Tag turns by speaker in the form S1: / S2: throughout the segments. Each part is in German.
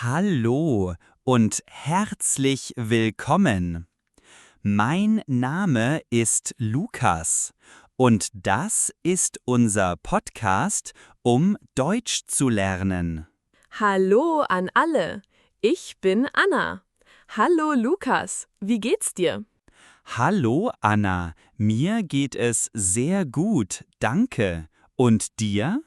S1: Hallo und herzlich willkommen. Mein Name ist Lukas und das ist unser Podcast, um Deutsch zu lernen.
S2: Hallo an alle. Ich bin Anna. Hallo Lukas, wie geht's dir?
S1: Hallo Anna, mir geht es sehr gut, danke. Und dir?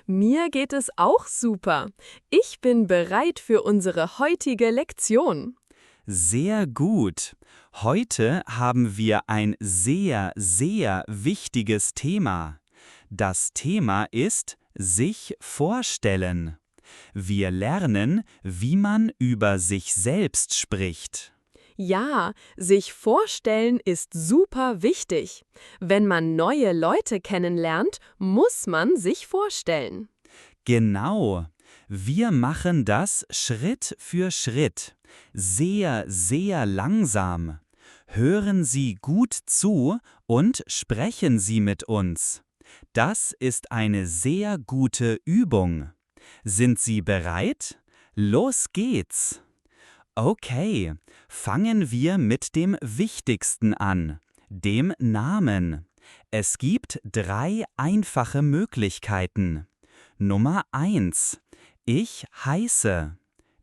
S2: Mir geht es auch super. Ich bin bereit für unsere heutige Lektion.
S1: Sehr gut. Heute haben wir ein sehr wichtiges Thema. Das Thema ist sich vorstellen. Wir lernen, wie man über sich selbst spricht.
S2: Ja, sich vorstellen ist super wichtig. Wenn man neue Leute kennenlernt, muss man sich vorstellen.
S1: Genau. Wir machen das Schritt für Schritt. Sehr langsam. Hören Sie gut zu und sprechen Sie mit uns. Das ist eine sehr gute Übung. Sind Sie bereit? Los geht's! Okay, fangen wir mit dem Wichtigsten an, dem Namen. Es gibt 3 einfache Möglichkeiten. Nummer 1. Ich heiße.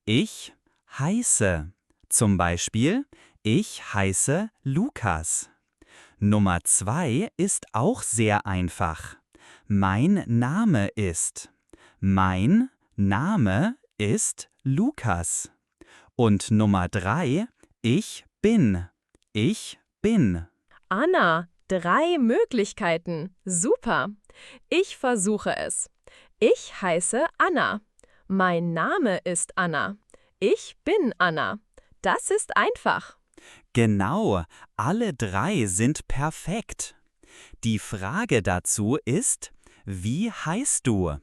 S1: Ich heiße. Zum Beispiel, ich heiße Lukas. Nummer 2 ist auch sehr einfach. Mein Name ist. Mein Name ist Lukas. Und Nummer 3, ich bin. Ich bin.
S2: Anna, 3 Möglichkeiten. Super. Ich versuche es. Ich heiße Anna. Mein Name ist Anna. Ich bin Anna. Das ist einfach.
S1: Genau, alle 3 sind perfekt. Die Frage dazu ist, wie heißt du?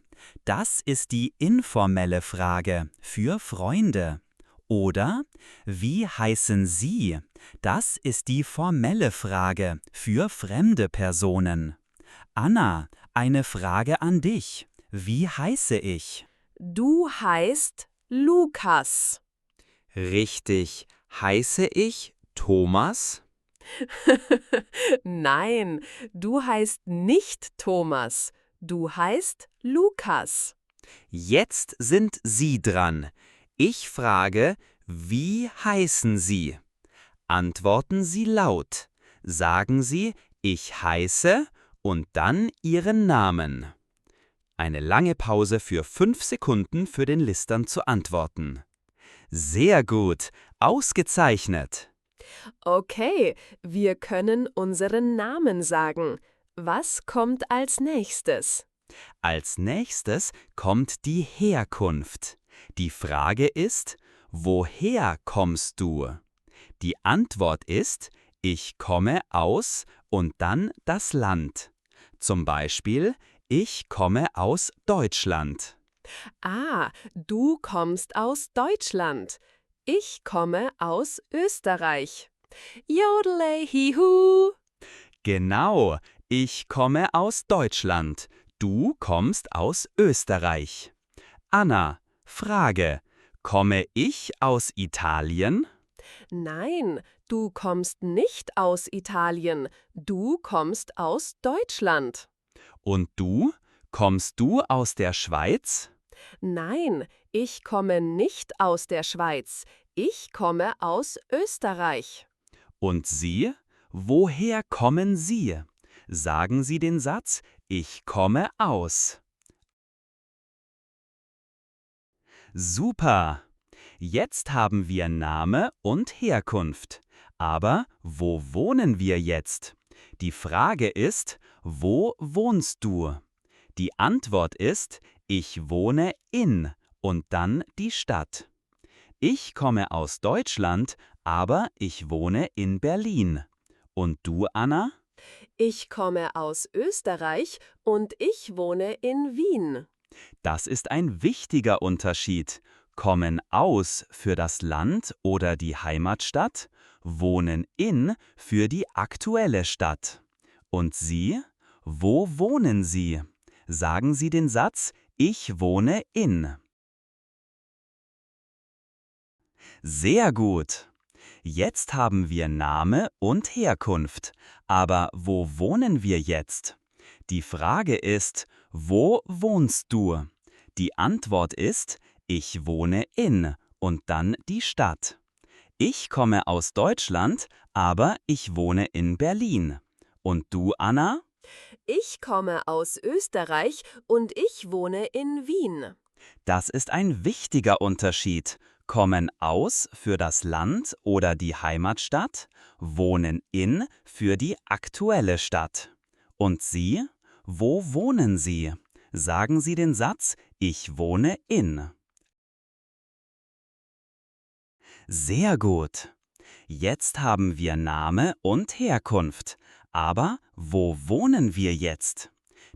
S1: Das ist die informelle Frage für Freunde. Oder wie heißen Sie? Das ist die formelle Frage für fremde Personen. Anna, eine Frage an dich. Wie heiße ich?
S2: Du heißt Lukas.
S1: Richtig. Heiße ich Thomas?
S2: Nein, du heißt nicht Thomas. Du heißt Lukas.
S1: Jetzt sind Sie dran. Ich frage, wie heißen Sie? Antworten Sie laut. Sagen Sie, ich heiße und dann Ihren Namen. Eine lange Pause für 5 Sekunden für den Listern zu antworten. Sehr gut, ausgezeichnet.
S2: Okay, wir können unseren Namen sagen. Was kommt als nächstes?
S1: Als nächstes kommt die Herkunft. Die Frage ist, woher kommst du? Die Antwort ist, ich komme aus und dann das Land. Zum Beispiel, ich komme aus Deutschland.
S2: Ah, du kommst aus Deutschland. Ich komme aus Österreich. Jodelei hihu.
S1: Genau, ich komme aus Deutschland. Du kommst aus Österreich. Anna, Frage, komme ich aus Italien?
S2: Nein, du kommst nicht aus Italien. Du kommst aus Deutschland.
S1: Und du? Kommst du aus der Schweiz?
S2: Nein, ich komme nicht aus der Schweiz. Ich komme aus Österreich.
S1: Und Sie? Woher kommen Sie? Sagen Sie den Satz, ich komme aus. Super! Jetzt haben wir Name und Herkunft. Aber wo wohnen wir jetzt? Die Frage ist, wo wohnst du? Die Antwort ist, ich wohne in und dann die Stadt. Ich komme aus Deutschland, aber ich wohne in Berlin. Und du, Anna?
S2: Ich komme aus Österreich und ich wohne in Wien.
S1: Das ist ein wichtiger Unterschied. Kommen aus für das Land oder die Heimatstadt, wohnen in für die aktuelle Stadt. Und Sie? Wo wohnen Sie? Sagen Sie den Satz, ich wohne in. Sehr gut. Jetzt haben wir Name und Herkunft. Aber wo wohnen wir jetzt? Die Frage ist, wo wohnst du? Die Antwort ist, ich wohne in und dann die Stadt. Ich komme aus Deutschland, aber ich wohne in Berlin. Und du, Anna?
S2: Ich komme aus Österreich und ich wohne in Wien.
S1: Das ist ein wichtiger Unterschied. Kommen aus für das Land oder die Heimatstadt, wohnen in für die aktuelle Stadt. Und Sie? Wo wohnen Sie? Sagen Sie den Satz, ich wohne in. Sehr gut. Jetzt haben wir Name und Herkunft. Aber wo wohnen wir jetzt?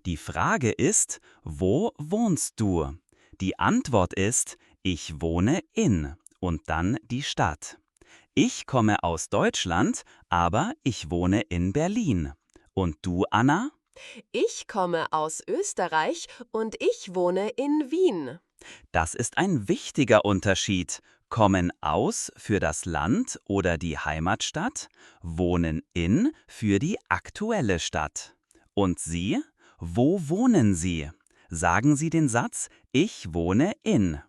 S1: Die Frage ist, wo wohnst du? Die Antwort ist, ich wohne in und dann die Stadt. Ich komme aus Deutschland, aber ich wohne in Berlin. Und du, Anna?
S2: Ich komme aus Österreich und ich wohne in Wien.
S1: Das ist ein wichtiger Unterschied. Kommen aus für das Land oder die Heimatstadt, wohnen in für die aktuelle Stadt. Und Sie? Wo wohnen Sie? Sagen Sie den Satz, ich wohne in.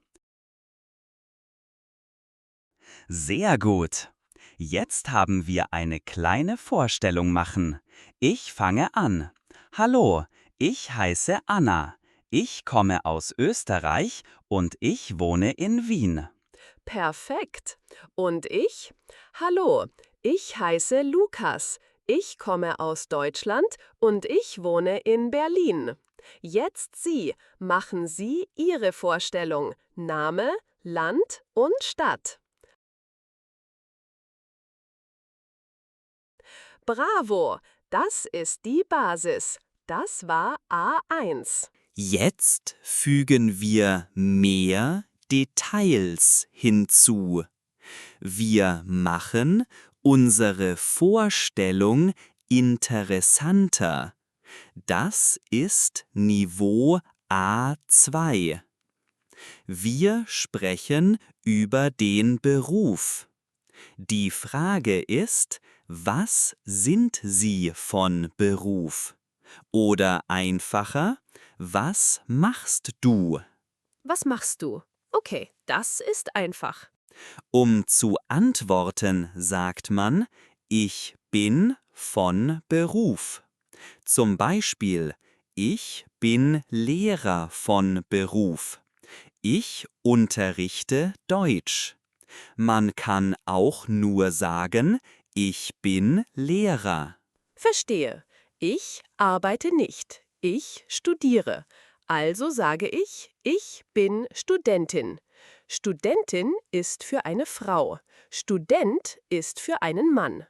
S1: Sehr gut. Jetzt haben wir eine kleine Vorstellung machen. Ich fange an. Hallo, ich heiße Anna. Ich komme aus Österreich und ich wohne in Wien.
S2: Perfekt. Und ich? Hallo, ich heiße Lukas. Ich komme aus Deutschland und ich wohne in Berlin. Jetzt Sie. Machen Sie Ihre Vorstellung. Name, Land und Stadt. Bravo! Das ist die Basis. Das war A1.
S1: Jetzt fügen wir mehr Details hinzu. Wir machen unsere Vorstellung interessanter. Das ist Niveau A2. Wir sprechen über den Beruf. Die Frage ist, was sind Sie von Beruf? Oder einfacher, was machst du?
S2: Was machst du? Okay, das ist einfach.
S1: Um zu antworten, sagt man, ich bin von Beruf. Zum Beispiel, ich bin Lehrer von Beruf. Ich unterrichte Deutsch. Man kann auch nur sagen, ich bin Lehrer.
S2: Verstehe. Ich arbeite nicht. Ich studiere. Also sage ich bin Studentin. Studentin ist für eine Frau. Student ist für einen Mann.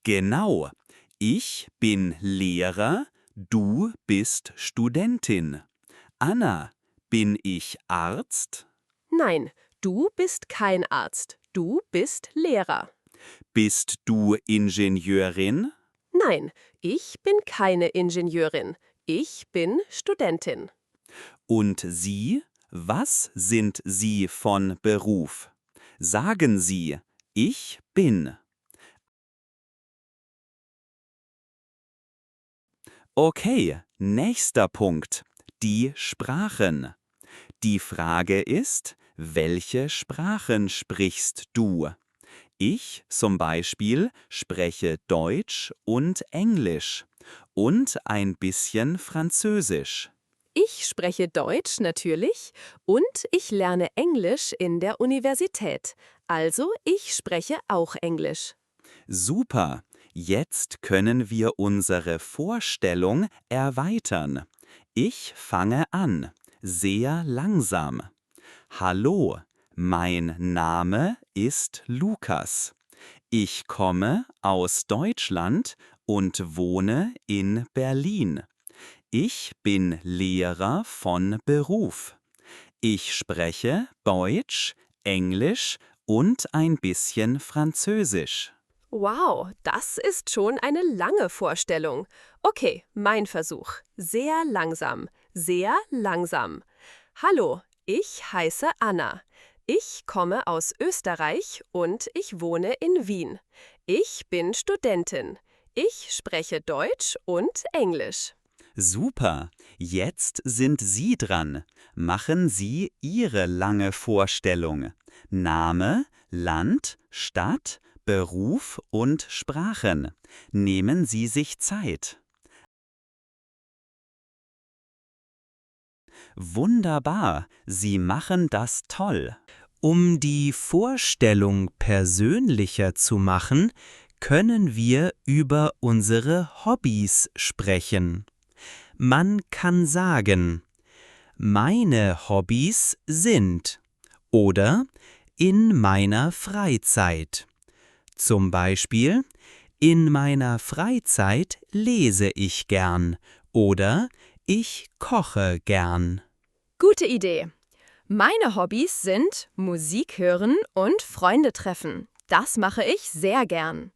S1: Genau. Ich bin Lehrer, du bist Studentin. Anna, bin ich Arzt?
S2: Nein, du bist kein Arzt. Du bist Lehrer.
S1: Bist du Ingenieurin?
S2: Nein, ich bin keine Ingenieurin. Ich bin Studentin.
S1: Und Sie? Was sind Sie von Beruf? Sagen Sie, ich bin. Okay, nächster Punkt. Die Sprachen. Die Frage ist, welche Sprachen sprichst du? Ich zum Beispiel spreche Deutsch und Englisch und ein bisschen Französisch.
S2: Ich spreche Deutsch natürlich und ich lerne Englisch in der Universität. Also ich spreche auch Englisch.
S1: Super, jetzt können wir unsere Vorstellung erweitern. Ich fange an, sehr langsam. Hallo, mein Name ist Lukas. Ich komme aus Deutschland und wohne in Berlin. Ich bin Lehrer von Beruf. Ich spreche Deutsch, Englisch und ein bisschen Französisch.
S2: Wow, das ist schon eine lange Vorstellung. Okay, mein Versuch. Sehr langsam, sehr langsam. Hallo, ich heiße Anna. Ich komme aus Österreich und ich wohne in Wien. Ich bin Studentin. Ich spreche Deutsch und Englisch.
S1: Super, jetzt sind Sie dran. Machen Sie Ihre lange Vorstellung. Name, Land, Stadt, Beruf und Sprachen. Nehmen Sie sich Zeit. Wunderbar, Sie machen das toll. Um die Vorstellung persönlicher zu machen, können wir über unsere Hobbys sprechen. Man kann sagen, meine Hobbys sind oder in meiner Freizeit. Zum Beispiel, in meiner Freizeit lese ich gern oder ich koche gern.
S2: Gute Idee. Meine Hobbys sind Musik hören und Freunde treffen. Das mache ich sehr gern.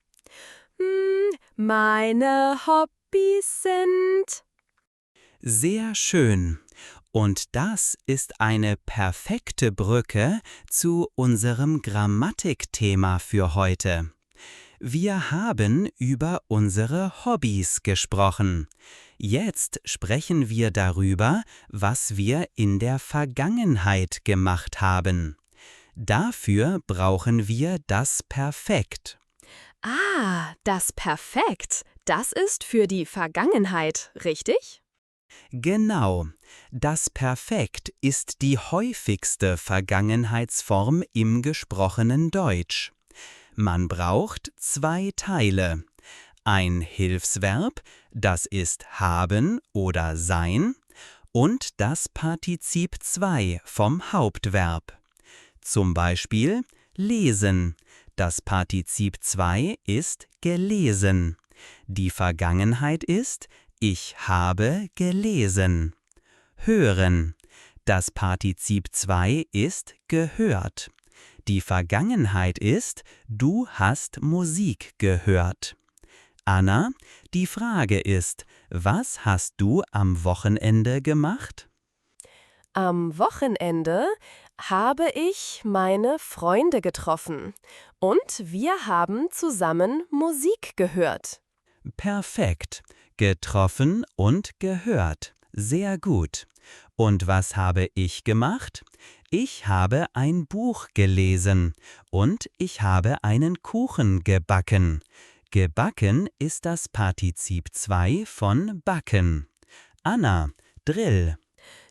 S2: Meine Hobbys sind...
S1: Sehr schön. Und das ist eine perfekte Brücke zu unserem Grammatikthema für heute. Wir haben über unsere Hobbys gesprochen. Jetzt sprechen wir darüber, was wir in der Vergangenheit gemacht haben. Dafür brauchen wir das Perfekt.
S2: Ah, das Perfekt. Das ist für die Vergangenheit, richtig?
S1: Genau, das Perfekt ist die häufigste Vergangenheitsform im gesprochenen Deutsch. Man braucht 2 Teile. Ein Hilfsverb, das ist haben oder sein, und das Partizip 2 vom Hauptverb. Zum Beispiel lesen. Das Partizip 2 ist gelesen. Die Vergangenheit ist ich habe gelesen. Hören. Das Partizip 2 ist gehört. Die Vergangenheit ist du hast Musik gehört. Anna, die Frage ist, was hast du am Wochenende gemacht?
S2: Am Wochenende habe ich meine Freunde getroffen und wir haben zusammen Musik gehört.
S1: Perfekt. Getroffen und gehört. Sehr gut. Und was habe ich gemacht? Ich habe ein Buch gelesen und ich habe einen Kuchen gebacken. Gebacken ist das Partizip 2 von backen. Anna, Drill.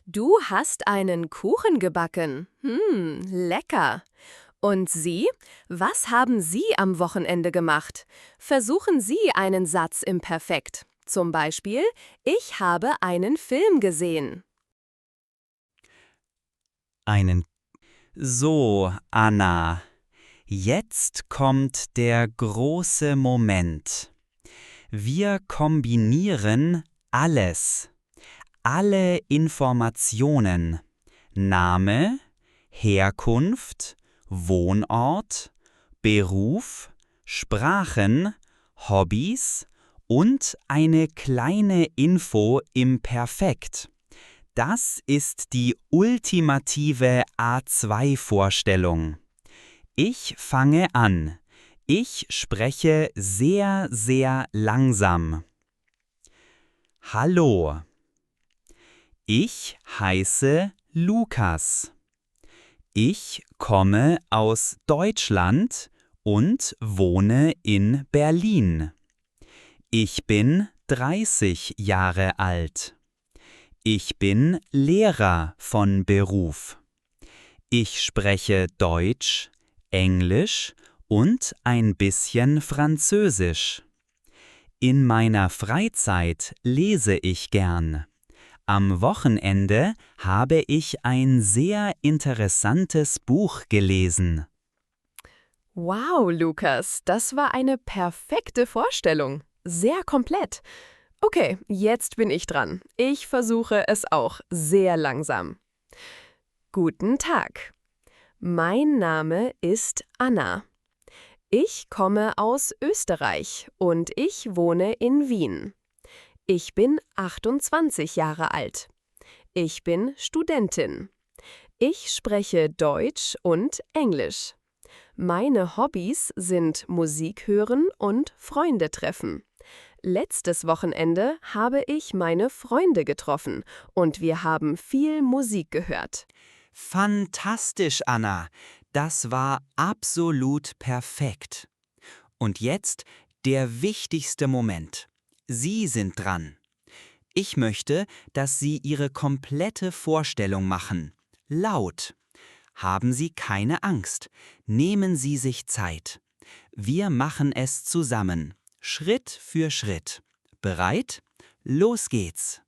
S2: Du hast einen Kuchen gebacken. Lecker. Und Sie? Was haben Sie am Wochenende gemacht? Versuchen Sie einen Satz im Perfekt. Zum Beispiel, ich habe einen Film gesehen.
S1: So, Anna. Jetzt kommt der große Moment. Wir kombinieren alles. Alle Informationen. Name, Herkunft, Wohnort, Beruf, Sprachen, Hobbys und eine kleine Info im Perfekt. Das ist die ultimative A2-Vorstellung. Ich fange an. Ich spreche sehr, sehr langsam. Hallo. Ich heiße Lukas. Ich komme aus Deutschland und wohne in Berlin. Ich bin 30 Jahre alt. Ich bin Lehrer von Beruf. Ich spreche Deutsch, Englisch und ein bisschen Französisch. In meiner Freizeit lese ich gern. Am Wochenende habe ich ein sehr interessantes Buch gelesen.
S2: Wow, Lukas, das war eine perfekte Vorstellung. Sehr komplett. Okay, jetzt bin ich dran. Ich versuche es auch sehr langsam. Guten Tag. Mein Name ist Anna. Ich komme aus Österreich und ich wohne in Wien. Ich bin 28 Jahre alt. Ich bin Studentin. Ich spreche Deutsch und Englisch. Meine Hobbys sind Musik hören und Freunde treffen. Letztes Wochenende habe ich meine Freunde getroffen und wir haben viel Musik gehört.
S1: Fantastisch, Anna. Das war absolut perfekt. Und jetzt der wichtigste Moment. Sie sind dran. Ich möchte, dass Sie Ihre komplette Vorstellung machen. Laut. Haben Sie keine Angst. Nehmen Sie sich Zeit. Wir machen es zusammen. Schritt für Schritt. Bereit? Los geht's.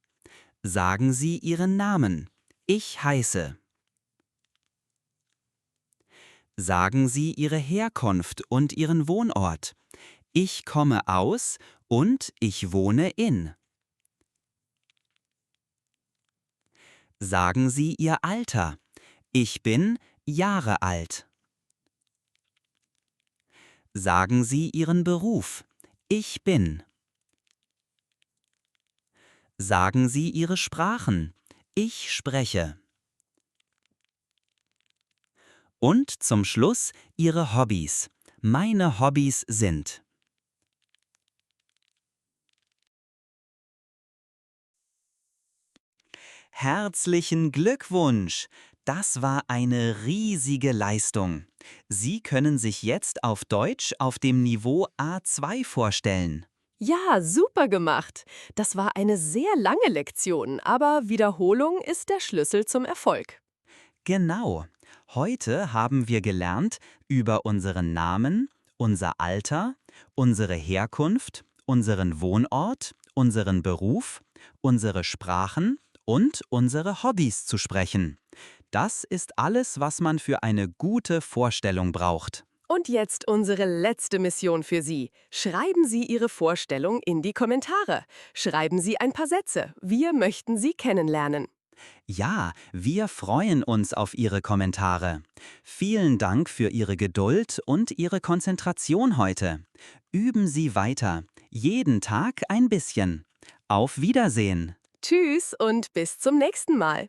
S1: Sagen Sie Ihren Namen. Ich heiße. Sagen Sie Ihre Herkunft und Ihren Wohnort. Ich komme aus und ich wohne in. Sagen Sie Ihr Alter. Ich bin Jahre alt. Sagen Sie Ihren Beruf. Ich bin. Sagen Sie Ihre Sprachen. Ich spreche. Und zum Schluss Ihre Hobbys. Meine Hobbys sind. Herzlichen Glückwunsch! Das war eine riesige Leistung. Sie können sich jetzt auf Deutsch auf dem Niveau A2 vorstellen.
S2: Ja, super gemacht. Das war eine sehr lange Lektion, aber Wiederholung ist der Schlüssel zum Erfolg.
S1: Genau. Heute haben wir gelernt über unseren Namen, unser Alter, unsere Herkunft, unseren Wohnort, unseren Beruf, unsere Sprachen und unsere Hobbys zu sprechen. Das ist alles, was man für eine gute Vorstellung braucht.
S2: Und jetzt unsere letzte Mission für Sie. Schreiben Sie Ihre Vorstellung in die Kommentare. Schreiben Sie ein paar Sätze. Wir möchten Sie kennenlernen.
S1: Ja, wir freuen uns auf Ihre Kommentare. Vielen Dank für Ihre Geduld und Ihre Konzentration heute. Üben Sie weiter. Jeden Tag ein bisschen. Auf Wiedersehen.
S2: Tschüss und bis zum nächsten Mal.